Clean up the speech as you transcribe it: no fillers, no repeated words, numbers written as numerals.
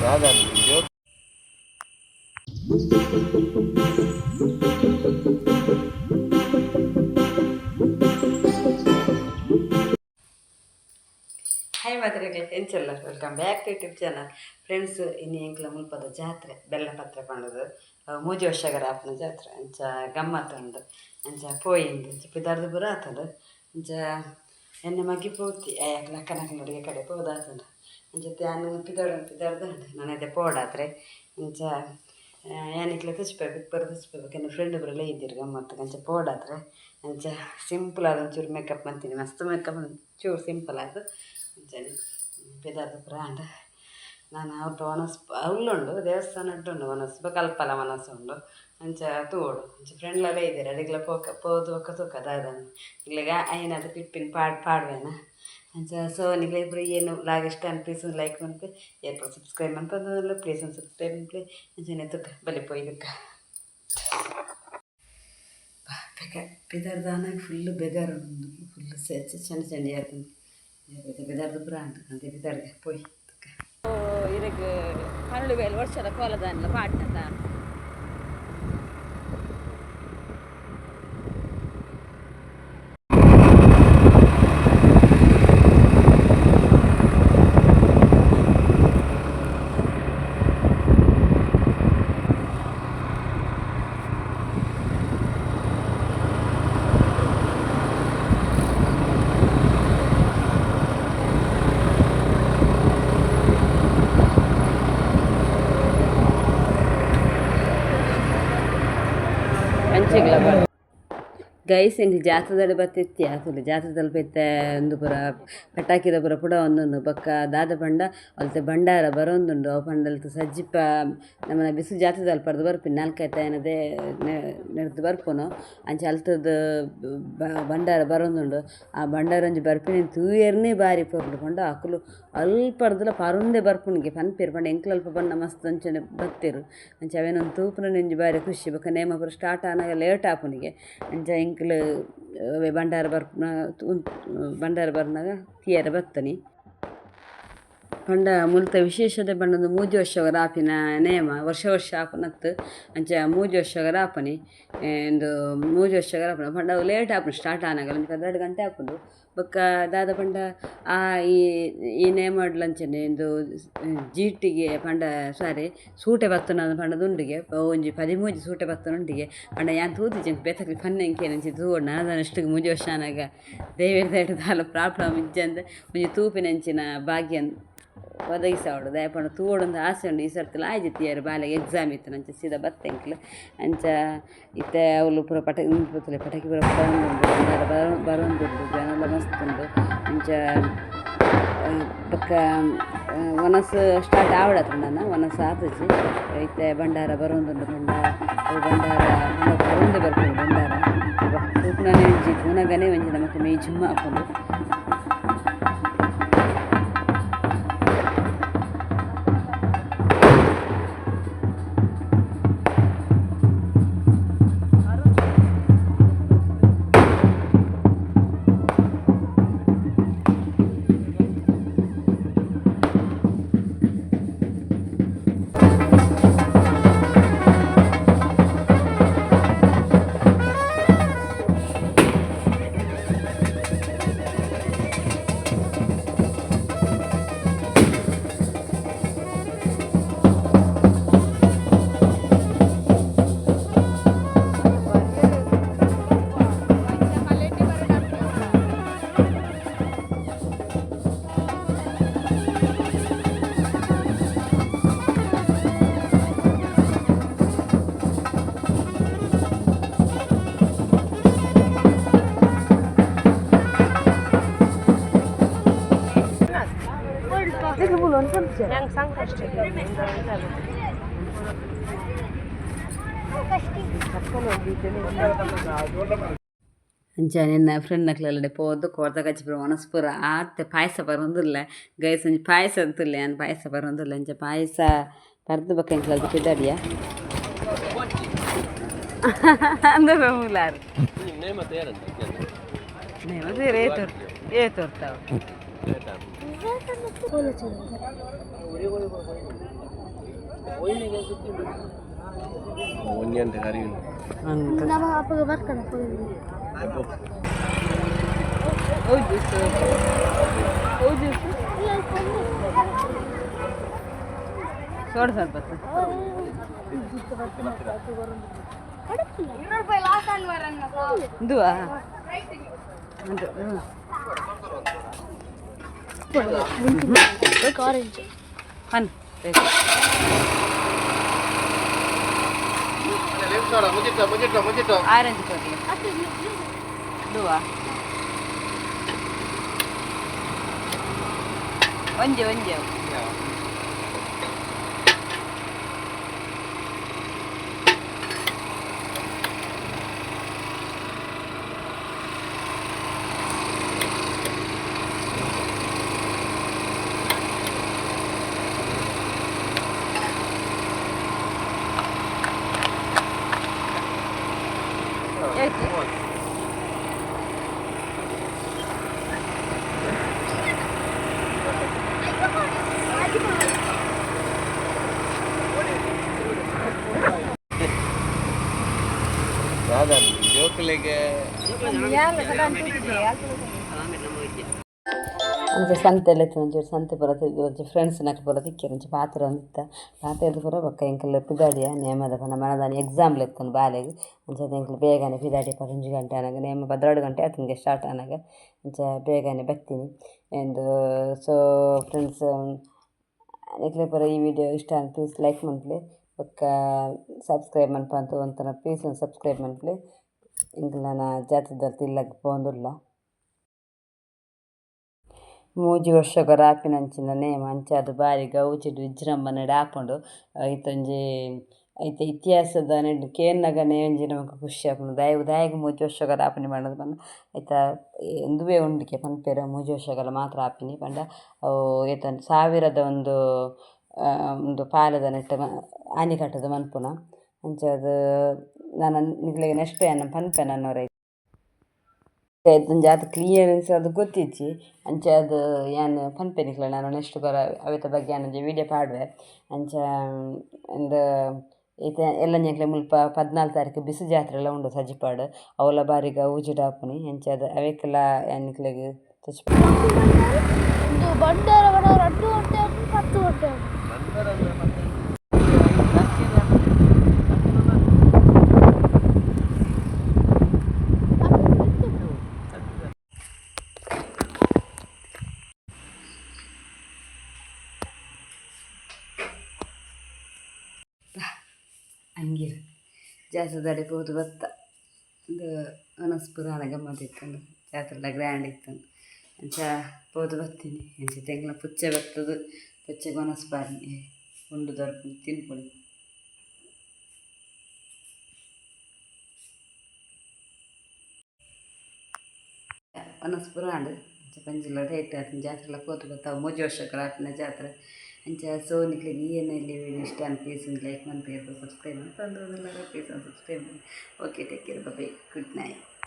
Hi ಮಾತ್ರೆಗೆ ಎಂಚಲ್ಲ welcome back to YouTube channel friends. ಇನ್ನು ಎಂಕ್ಲ ಮುಲ್ಪದ ಜಾತ್ರೆ ಬೆಲ್ಲಪತ್ರ ಪಂಡದು ಮೂಜಿ ವರ್ಷಗರ ಆಪನ ಜಾತ್ರೆ ಅಂಚ ಗಮ್ಮತ್ತು ಉಂಡು. ಅಂಚ ಪೋಯಿಂದು ಅಂಚ ಪಿದಾರ್ದು ಬುರ ಆತಂಡು ಅಂಚ ಎಣ್ಣೆ ಮಗ್ಗಿ ಪೋತಿ ಅಯ್ಯಕ್ಕೆ ನಕ್ಕನೊಡಿಗೆ ಕಡೆ ಪೋದಾತಂಡು ಅಂಚ ನಾನು ಪಿದಾರ್ದು ಉಂಡು ನನ್ನದೇ ಪೋಡಾತ್ರೆ ಅಂಚ ಏನಿಕ್ಲೆ ತುಚ್ಬೇಕು ತುಚ್ಬೇಕು ನನ್ನ ಫ್ರೆಂಡ್ ಬರಲ್ಲ ಇದ್ದಿರು ಗಮ್ಮತ್ತು ಅಂಚ ಪೋಡಾತ್ರೆ ಅಂಚ ಸಿಂಪಲ್ ಆದ ಒಂಚೂರು ಮೇಕಪ್ ಮಾಡ್ತೀನಿ. ಮಸ್ತ್ ಮೇಕಪ್ ಚೂರು ಸಿಂಪಲ್ ಆದ ಅಂಚನೆ ಪಿದಾರ್ದು ಬ್ರಾಂಡ್ ನಾನು ಅವ್ರ ಉಳ್ಳುಂಡು ದೇವಸ್ಥಾನ ಉಂಟು ಮನಸ್ಸು ಕಲ್ಪಲ ಮನಸ್ಸು ಉಂಡು ಅಂಚ ತೂಡು ಅಂಚ ಫ್ರೆಂಡ್ಲೆಲ್ಲ ಇದ್ದೀರಿ ಅಡಿಗೆಲ್ಲ ಪೋದು ಒಕ್ಕ ತೂಕದಾದನ್ನು ಇಲ್ಲಿಗ ಐನಾದ ಪಿಪ್ಪಿನ ಪಾಡುವೇನ ಅಂಚ ಸೊ ನಿಗ್ಲ ಇಬ್ಬರು ಏನು ಲಾಗ್ ಇಷ್ಟ ಅಂತ ಪ್ಲೀಸ್ ಒಂದು ಲೈಕ್ ಮನ್ಪೆ ಏರ್ಪಡು ಸಬ್ಸ್ಕ್ರೈಬ್ ಮನ್ಪಂದು ಪ್ಲೀಸ್ ಒಂದು ಸಬ್ಸ್ಕ್ರೈಬ್ ಮನ್ಪೆ ಅಂಚನೆ ತುಕ್ಕ ಬಲಿ ಪೋಯ್ದಕ್ಕ ಪಿದಾರ್ದು ಆನಾಗ ಫುಲ್ಲು ಬೆಗಾರ ಉಂಡು ಫುಲ್ಲು ಚೆಂದ ಚೆಂಡಿ ಆಯ್ತು ಪಿದಾರ್ದು ಬ್ರಾಂಡ್ ಅಂತ ಪಿದಾರ್ಗೆ ಪೋಯ್ ಇದಕ್ಕೆ 12 ವರ್ಷದ ಕೋಲದಾನಲ್ಲ ಪಾಟ್ನದ ಗೈಸ್ ಎಂಕ್ ಜಾತ್ರೆದಲ್ಲಿ ಬತ್ತಿತ್ತಿ ಆತುಂಡು ಜಾತ್ರೆದಲ್ಲಿ ಬೆತ್ತ ಒಂದು ಪೂರ ಪಟಾಕಿದ ಪೂರ ಪುಡ ಒಂದುಂಡು ಬೊಕ್ಕ ದಾದ ಪಂಡ ಅಲ್ತೆ ಭಂಡಾರ ಬರೊಂದುಂಡು ಅವು ಪಂಡಲ್ತು ಸಜ್ಜಿಪ್ಪ ನಮ್ಮನ ಬಿಸು ಜಾತ್ರೆದಲ್ಲಿ ಪಡ್ದು ಬರ್ಪಿನಿ 4 ಏನದೇ ನೆಡ್ದು ಬರ್ಪುನು ಅಂಚ ಅಲ್ತದ ಭಂಡಾರ ಬರೊಂದುಂಡು ಆ ಭಂಡಾರ ಒಂಜಿ ಬರ್ಪಿನಿ ತೂಯರ್ನೇ ಬಾರಿ ಪೊರ್ಲು ಪಂಡ ಅಕುಲು ಅಲ್ಪಡ್ದುಲ ಪರುಂದೆ ಬರ್ಪುನಿಗೆ ಪನ್ಪೇರು ಪಂಡ ಎಂಕ್ಲು ಅಲ್ಪ ಬಣ್ಣ ಮಸ್ತ್ ಅಂಚನೆ ಬತ್ತಿರು ಅಂಚ ಅವೇನೊಂದು ತೂಪುನ ಒಂಜಿ ಬಾರಿ ಖುಷಿ ಬೊಕ್ಕ ನೇಮ ಪೂರ ಸ್ಟಾರ್ಟ್ ಆನಾಗ ಲೇಟ್ ಆಪುನಿಗೆ ಅಂಚ ಎಂಕ್ಲು ಭಂಡಾರ ಭಂಡಾರ ಬರ್ನಾಗ ತೀಯರ ಬತ್ತನಿ ಪಂಡ ಮುಲ್ತ ವಿಶೇಷತೆ ಪಂಡೊಂದು ಮೂಜಿ ವರ್ಷಗರ ಆಪಿನ ನೇಮ ವರ್ಷ ಆಪನತ್ತು ಅಂಚ ಮೂಜಿ ವರ್ಷಗರ ಆಪನಿ ಇಂದು ಮೂಜಿ ವರ್ಷಗರ ಆಪನ ಪಂಡ ಲೇಟ್ ಆಪುಂಡು ಸ್ಟಾರ್ಟ್ ಆನಾಗ ಒಂದು 12 ಗಂಟೆ ಆಪುಂಡು ಬೊಕ್ಕ ದಾದ ಪಂಡ ಈ ನೇಮಡ್ಲಂಚನೆ ಇಂದು ಜೀಟಿಗೆ ಪಂಡ ಸಾರಿ ಸೂಟೆ ಬತ್ತನ ಪಂಡದುಂಡಿಗೆ ಒಂಜಿ 13 ಸೂಟೆ ಬತ್ತನುಂಡಿಗೆ ಪಂಡ ಯಾನ್ ತೂತಿಜೆ ಬೆತ್ತಕ್ಲಿ ಪನ್ನೆಂಕೇನಂಚಿ ತೂಡು ನಾನು ಅಷ್ಟಿಗೆ ಮೂಜಿ ವರ್ಷ ಆನಾಗ ದೇವೇದ ದಾಲ ಪ್ರಾಬ್ಲಮ್ ಇಜ್ಜಂದು ಒಂಜಿ ತೂಪಿನಂಚಿನ ಭಾಗ್ಯ ಒದಗಿಸಾವಡು ದಯಪಂಡ ತೂವೊಂದು ಆಸೆ ಉಂಡು ಈ ಸರ್ತಿಲ ಆಯ್ತಿಯರು ಬಾಲೆಗೆ ಎಕ್ಸಾಮ್ ಇತ್ತು ನಂಚ ಸೀದಾ ಬತ್ತೆಂಕ್ಲು ಅಂಚ ಇತ್ತೆ ಅವಳು ಪೂರ ಪಟಾಕಿ ಪೂರ ಬರೊಂದುಂಡು ಜನ ಮಸ್ತ್ ಉಂಡು ಅಂಚ ಪಕ್ಕ ಒನಸು ಸ್ಟಾರ್ಟ್ ಆವಡತ್ರ ನಾನು ಒನಸು ಆತಜಿ ಇತ್ತೆ ಭಂಡಾರ ಬರೊಂದುಂಡು ಭಂಡಾರ ಬರೊಂದೆ ಬರ್ಕೊಂಡು ಭಂಡಾರ ತೂಪುನನೆ ಒಂಜಿ ಪೂನಗನೆ ಒಂಜಿ ನಮಗೆ ಮೇ ಜುಮ್ಮ ಹಾಕೊಂಡು ಅಂಚ ನಿನ್ನ ಫ್ರೆಂಡ್ ನಕ್ಲೆಲ್ಲಡೆ ಪೋದು ಕೋರ್ದ ಕಚ್ಚಿಪುರ ಮನಸ್ಪುರ ಆತ್ತೆ ಪಾಯಸ ಬರೋದಿಲ್ಲ ಗೈಸ್ ಒಂಜಿ ಪಾಯಸ ಅಂತುಲ್ಲ ನಾನು ಪಾಯಸ ಬರೋದಿಲ್ಲ ಅಂಚ ಪಾಯಸ ಪರ್ದು ಬಕ್ಕ ಎಂಕ್ಲದು ಪಿದಾಡಿಯ ಅಂದ್ರೆ ಮೂಲಾರು ನೇಮ ಏತೋರ್ತಾವ ಒಂಜಂತ ಕರಿ ಅಂತ ಸೋಡ ಸ್ವಲ್ಪ ಇದುವಾ ಆರೆಂಜ್ ಫನ್ ಆರೆಂಜ್ ಕೊಡಲಿ ಇದುವಾ ಒಂಜೆ ಒಂಜೆ ಜೋಕ್ಲೆಗೆ ಅಂಚೆ ಸಂತೆಲ್ಲ ಒಂಚೂರು ಸಂತೆ ಪೂರ ಒಂಚೂರು ಫ್ರೆಂಡ್ಸ್ ನಕ್ಲು ಪೂರ ತಿಕ್ಕಿರು ಒಂಚೂರು ಪಾತ್ರೆ ಒಂದಿತ್ತ ಪಾತ್ರೆದು ಪೂರ ಬೊಕ್ಕ ಎಂಕಲ್ ಪಿದಾಡಿಯ ನೇಮದ ಪಂಡ ಮನದಾನಿ ಎಕ್ಸಾಮ್ ಲೆತ್ತನು ಬಾಲೆಗೆ ಅಂಚೆ ಎಂಕಲ್ ಬೇಗನೆ ಪಿದಾಡಿ 11 ಗಂಟೆ ಅನಾಗ ನೇಮ 12 ಗಂಟೆ ಆತನಿಗೆ ಸ್ಟಾರ್ಟ್ ಅನಾಗ ಅಂಚೆ ಬೇಗನೆ ಬರ್ತೀನಿ ಎಂದು ಸೊ ಫ್ರೆಂಡ್ಸ್ ನೆಕ್ಲೆ ಪೂರ ಈ ವಿಡಿಯೋ ಇಷ್ಟ ಅಂತ ಪ್ಲೀಸ್ ಲೈಕ್ ಮನ್ಪ್ಲಿ ಬೊಕ್ಕ ಸಬ್ಸ್ಕ್ರೈಬ್ ಮನ್ಪ ಅಂತ ಒಂಥರ ಪ್ಲೀಸ್ ಒಂದು ಸಬ್ಸ್ಕ್ರೈಬ್ ಮನ್ಪ್ಲಿ ಇಂಕಲ್ ನಾನು ಜಾತ್ರೆದಲ್ಲಿ ತಿಲ್ಲಕ್ಕೆ ಪೋಂದುಲ್ಲ ಮೂಜಿ ವರ್ಷಗೊರ ಆಪಿನಂಚಿನ ನೇಮ ಅಂಚೆ ಅದು ಬಾರಿ ಗೌಜಿಡು ವಿಜೃಂಭಣೆಡು ಹಾಕೊಂಡು ಐತೊಂಜಿ ಐತೆ ಇತಿಹಾಸದ ನೆಡ್ಡು ಕೇನ್ನಗನೆ ಒಂಜಿ ನಮಕ್ ಖುಷಿ ಆಪುಂಡು ದಾಯಗ್ ಮೂಜಿ ವರ್ಷಗೊರ ಆಪಿನಿ ಪಂಡದು ಪಂಡ ಐತ ಎಂದುವೇ ಉಂಡಿಕೆ ಪನ್ಪೆರು ಮೂಜಿ ವರ್ಷಗೊರ ಮಾತ್ರ ಆಪಿನಿ ಪಂಡ ಅವು ಏತ ಸಾವಿರದ ಒಂದು ಪಾಲದ ನೆಟ್ಟ ಆನಿಕಟ್ಟದ ಮನ್ಪುನ ಅಂಚೆ ಅದು ನಾನು ನಿಕ್ಲೆಗೆ ನೆಕ್ಸ್ಟ್ ಏನು ಪನ್ಪೆ ನನ್ನವರ ಜಾತ ಕ್ಲಿಯರೆನ್ಸ್ ಅದು ಗೊತ್ತಿಜ್ಜಿ ಅಂಚೆ ಅದು ಏನು ಪನ್ಪೆನಿಕ್ಲ ನಾನು ನೆಕ್ಸ್ಟ್ ಬರ ಅವತ್ತ ಬಗ್ಗೆ ಏನಂಜೆ ವೀಡಿಯೋ ಪಾಡುವೆ ಅಂಚೆ ಅಂಡ್ ಈತ ಎಲ್ಲ ಎಂಕ್ಲೆ ಮುಲ್ಪ 14 ತಾರೀಕು ಬಿಸು ಜಾತ್ರೆ ಎಲ್ಲ ಉಂಡು ಸಜಿಪಾಡು ಅವಲ ಬಾರಿಗ ಊಜಿಡಾಪುನಿ ಅಂಚೆ ಅದು ಅವಕ್ಕೆಲ್ಲ ನಿಕ್ಲೆಗೆ ಹಂಗಿರ ಜಾತ್ರೆ ಹೋದು ಬತ್ತ ಒಂದು ಅನಸ್ ಪುರಾಣ ಗಮ್ಮತ್ ಇತ್ತಂದು ಜಾತ್ರೆ ಗ್ರ್ಯಾಂಡ್ ಇತ್ತಂದು ಅಂಚ ಹೋದು ಬರ್ತೀನಿ ಅಂಚೆ ತೆಂಗ್ಲ ಪುಚ್ಚೆ ಬರ್ತದು ಪುಚ್ಚೆಗೆ ಒನಸ್ ಬಾರಿ ಉಂಡು ದೊರಕು ತಿನ್ಕೊಂಡು ಒನಸ್ ಪುರಾಣ ಅಂಚೆ ಪಂಜಿಲ ರೇಟ್ ಆತನ ಜಾತ್ರೆ ಹೋದು ಬರ್ತಾವೆ ಮೂಜಿ ವರ್ಷಕ್ಕೆ ಆಪಿನ ಜಾತ್ರೆ ಅಂಚ ಸೊ ನಿಕ್ಲಿಗೆ ಏನಲ್ಲಿ ವಿಡಿಯೋ ಇಷ್ಟ ಅಂತ ಪ್ಲೀಸ್ ಒಂದು ಲೈಕ್ ಮಾಡಿ ಸಬ್ಸ್ಕ್ರೈಬ್ ಮಾಡಿ ಪ್ಲೀಸ್ ಒಂದು ಸಬ್ಸ್ಕ್ರೈಬ್ ಮಾಡಿ okay take care bye good night.